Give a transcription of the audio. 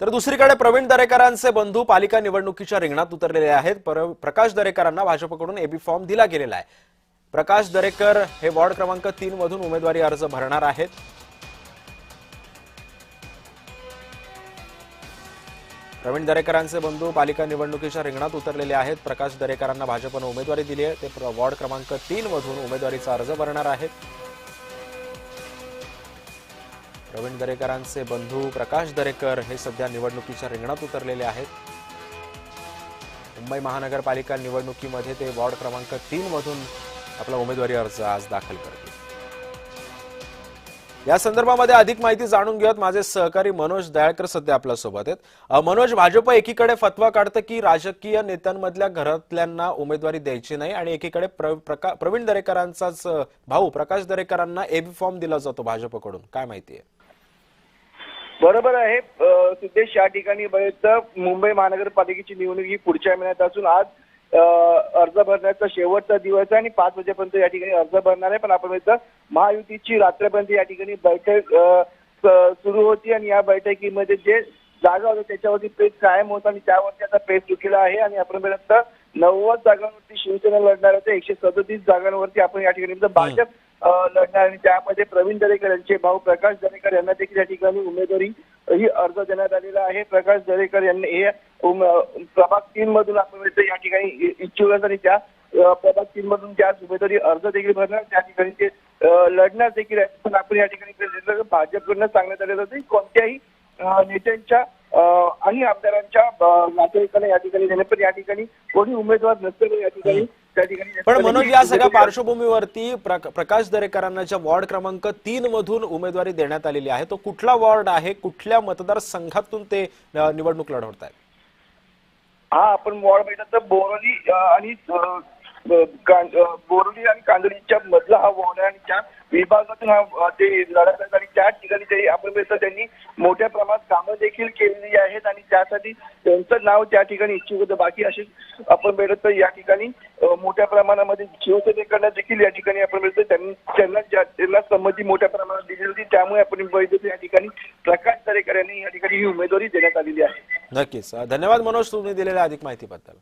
तर दुसरीकडे प्रवीण दरेकरांचे बंधू पालिका निवडणुकीच्या रिंगणात उतरलेले आहेत। प्रकाश दरेकरांना भाजपकडून एबी फॉर्म दिला गेलेला आहे। प्रकाश दरेकर हे वॉर्ड क्रमांक 3 मधून उमेदवारी अर्ज भरणार आहेत। प्रवीण दरेकरांचे बंधू पालिका निवडणुकीच्या रिंगणात उतरलेले आहेत। प्रकाश दरेकरांना भाजपने उमेदवारी दिली आहे। ते वॉर्ड क्रमांक 3 मधून उमेदवारीचा अर्ज भरणार आहेत। प्रवीण दरेकरांचे बंधू प्रकाश दरेकर हे सध्या निवडणुकीच्या रिंगणात उतरलेले आहेत। मुंबई महानगरपालिका निवडणुकीमध्ये ते वॉर्ड क्रमांक 3 मधून आपला उमेदवारी अर्ज आज दाखल करतील। या संदर्भामध्ये अधिक माहिती जाणून घेऊयात। माझे सहकारी मनोज दयाळकर सध्या आपल्या सोबत आहेत। मनोज, भाजप एकीकडे फतवा काढतं की राजकीय नेत्यांमधल्या घरातल्यांना उमेदवारी द्यायची नाही आणि एकीकडे प्रवीण दरेकरांचाच भाऊ प्रकाश दरेकरांना एबी फॉर्म दिला जातो भाजपकडून, काय माहिती आहे? बरोबर आहे सिद्धेश, या ठिकाणी बघितलं मुंबई महानगरपालिकेची निवडणूक ही पुढच्या महिन्यात असून आज अर्ज भरण्याचा शेवटचा दिवस आहे आणि 5 वाजेपर्यंत या ठिकाणी अर्ज भरणार आहे। पण आपण बघितलं महायुतीची रात्रपर्यंत या ठिकाणी बैठक सुरू होती आणि या बैठकीमध्ये जे जागा होत्या त्याच्यावरती पेच कायम होता आणि त्यावरती आता पेच चुकला आहे आणि आपण बघितलं 90 जागांवरती शिवसेना लढणार होते, 137 जागांवरती आपण या ठिकाणी भाजप लढणार आणि त्यामध्ये प्रवीण दरेकर यांचे भाऊ प्रकाश दरेकर यांना देखील या ठिकाणी उमेदवारी ही अर्ज देण्यात आलेला आहे। प्रकाश दरेकर यांनी हे प्रभाग 3 मधून आपण या ठिकाणी इच्छुक आणि त्या प्रभाग 3 मधून त्या उमेदवारी अर्ज देखील भरणार, त्या ठिकाणी ते लढणार देखील आहे। पण आपण या ठिकाणी भाजपकडून सांगण्यात आलेलं होतं कोणत्याही नेत्यांच्या आणि आमदारांच्या नातेवाईकांना या ठिकाणी देणे, पण या ठिकाणी कोणी उमेदवार नसलेले या ठिकाणी पण मनोज, या सगळ्या पार्श्वभूमीवरती प्रकाश दरेकरांना ज्या वॉर्ड क्रमांक 3 मधून उमेदवारी देण्यात आलेली आहे तो कुठला वॉर्ड आहे, कुठल्या मतदारसंघातून ते निवडणूक लढवत आहेत? हा, आपण वॉर्ड बघितलं तर बोरवली आणि कांदळीच्या मधला हा वॉर्ड आहे आणि त्या विभागातून हा ते लढत आहेत आणि त्या ठिकाणी ते आपण बघितलं त्यांनी मोठ्या प्रमाणात कामं देखील केलेली आहेत आणि त्यासाठी त्यांचं नाव त्या ठिकाणी इच्छुक होतं। बाकी असे आपण बघितलं तर या ठिकाणी मोठ्या प्रमाणामध्ये शिवसेनेकडनं देखील या ठिकाणी आपण बघितलं त्यांना संमती मोठ्या प्रमाणात दिली होती, त्यामुळे आपण बघितलं या ठिकाणी प्रकाश दरेकर यांनी या ठिकाणी ही उमेदवारी देण्यात आलेली आहे। नक्कीच, धन्यवाद मनोज, तुम्ही दिलेल्या अधिक माहितीबद्दल।